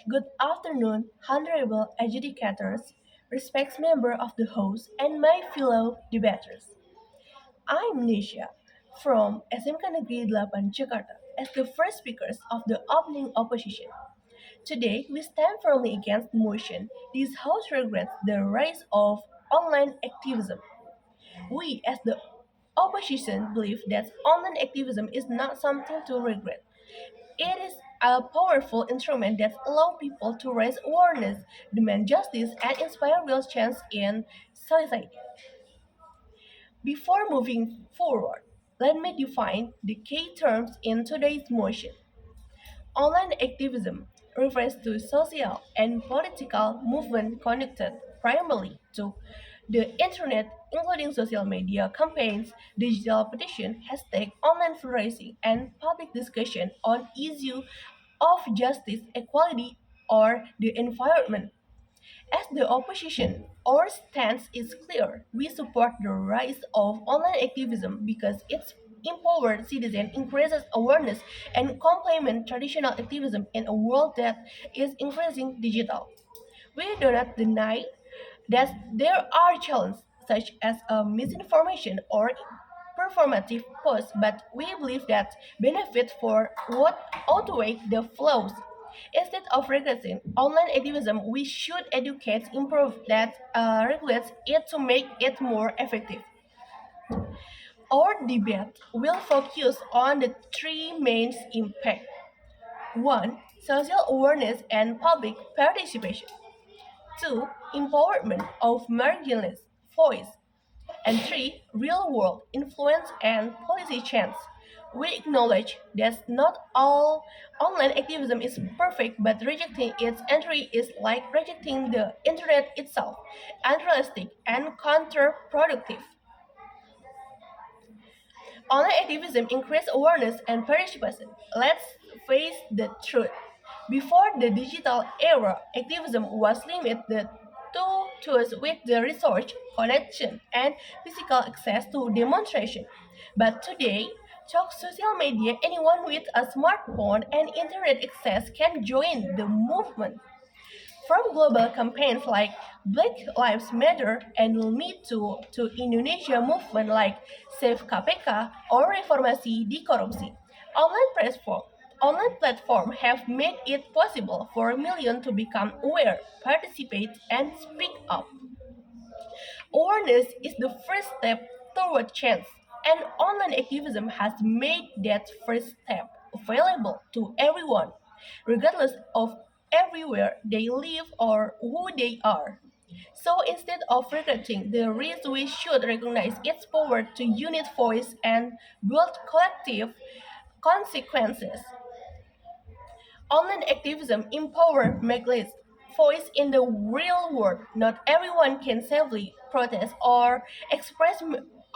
Good afternoon, honorable adjudicators, respects member of the House, and my fellow debaters. I'm Nisha from Smkn Grade 8 Jakarta as the first speakers of the opening opposition. Today, we stand firmly against the motion. This House regrets the rise of online activism. We, as the opposition, believe that online activism is not something to regret. It is a powerful instrument that allows people to raise awareness, demand justice, and inspire real change in society. Before moving forward, let me define the key terms in today's motion. Online activism refers to social and political movement connected primarily to the internet, including social media campaigns, digital petition, hashtag, online fundraising, and public discussion on issues of justice, equality, or the environment. As the opposition, our stance is clear. We support the rise of online activism because it empowers citizens, increases awareness, and complements traditional activism in a world that is increasing digital. We do not deny that there are challenges such as misinformation or performative posts, but we believe that benefits for what outweigh the flaws. Instead of regulating online activism, we should educate, improve that regulates it to make it more effective. Our debate will focus on the three main impacts. One, social awareness and public participation. Two, empowerment of marginalized voice. And three, real world influence and policy change. We acknowledge that not all online activism is perfect, but rejecting its entry is like rejecting the internet itself, unrealistic and counterproductive. Online activism increased awareness and participation. Let's face the truth. Before the digital era, activism was limited to tools with the research, connection, and physical access to demonstration. But today, through social media, anyone with a smartphone and internet access can join the movement. From global campaigns like Black Lives Matter and Me Too to Indonesia movement like Save KPK or Reformasi di Korupsi, online platforms have made it possible for millions to become aware, participate, and speak up. Awareness is the first step toward change, and online activism has made that first step available to everyone, regardless of everywhere they live or who they are. So instead of regretting the risk, we should recognize its power to unite voice and build collective consequences. Online activism empower Meglis voice in the real world. Not everyone can safely protest or express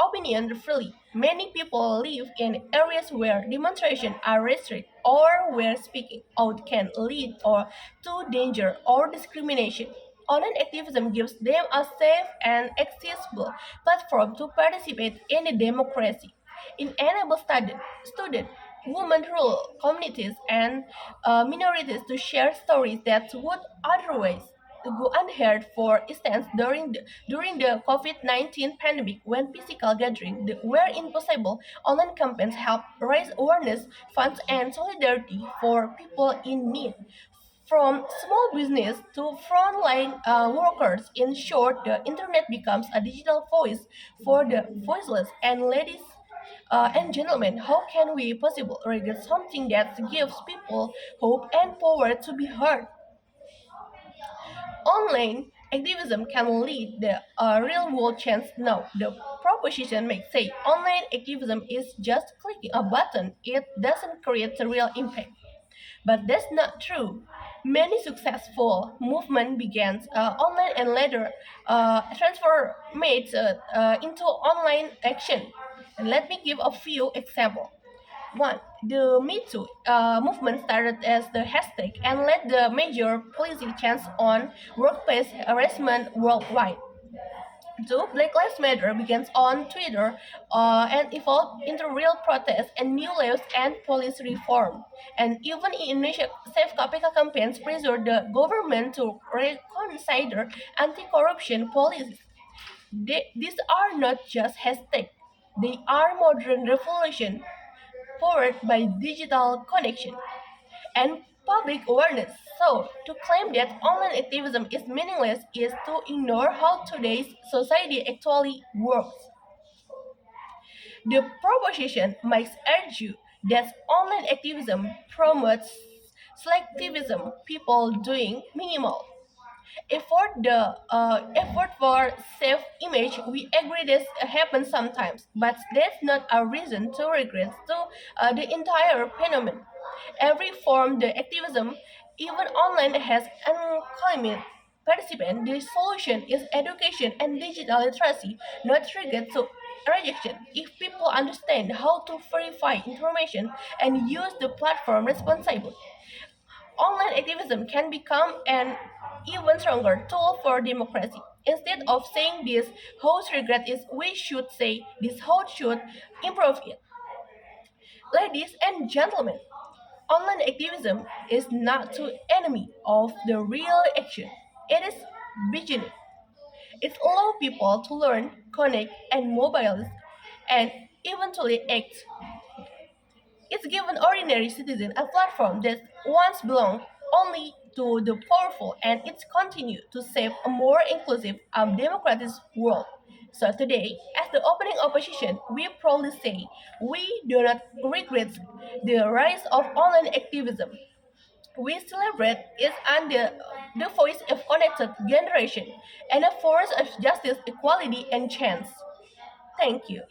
opinion freely. Many people live in areas where demonstrations are restricted or where speaking out can lead or to danger or discrimination. Online activism gives them a safe and accessible platform to participate in a democracy. It enables students, women rule communities, and minorities to share stories that would otherwise go unheard. For instance, during the COVID-19 pandemic, when physical gatherings were impossible, online campaigns helped raise awareness, funds, and solidarity for people in need. From small business to frontline workers, in short, the internet becomes a digital voice for the voiceless. And ladies and gentlemen, how can we possibly regret something that gives people hope and power to be heard? Online activism can lead the real world change now. The proposition may say online activism is just clicking a button, it doesn't create a real impact. But that's not true. Many successful movements began online and later transformed into online action. And let me give a few examples. One, the Me Too movement started as the hashtag and led the major policy change on workplace harassment worldwide. So Black Lives Matter begins on Twitter and evolved into real protests and new laws and police reform. And even in Indonesia, Save KPK campaigns pressure the government to reconsider anti-corruption policies. These are not just hashtags; they are modern revolution powered by digital connection and public awareness. So, to claim that online activism is meaningless is to ignore how today's society actually works. The proposition might argue that online activism promotes selectivism, people doing minimal effort for self-image. We agree this happens sometimes, but that's not a reason to regret the entire phenomenon. Every form the activism, even online, has unclaimed participant. The solution is education and digital literacy, not regret to rejection. If people understand how to verify information and use the platform responsibly, online activism can become an even stronger tool for democracy. Instead of saying this host regret is, we should say this host should improve it. Ladies and gentlemen, online activism is not the enemy of the real action. It is beginning. It allows people to learn, connect, and mobilize, and eventually act. It's given ordinary citizens a platform that once belonged only to the powerful, and it's continued to shape a more inclusive and democratic world. So today, as the opening opposition, we proudly say we do not regret the rise of online activism. We celebrate it and the voice of connected generation and a force of justice, equality, and chance. Thank you.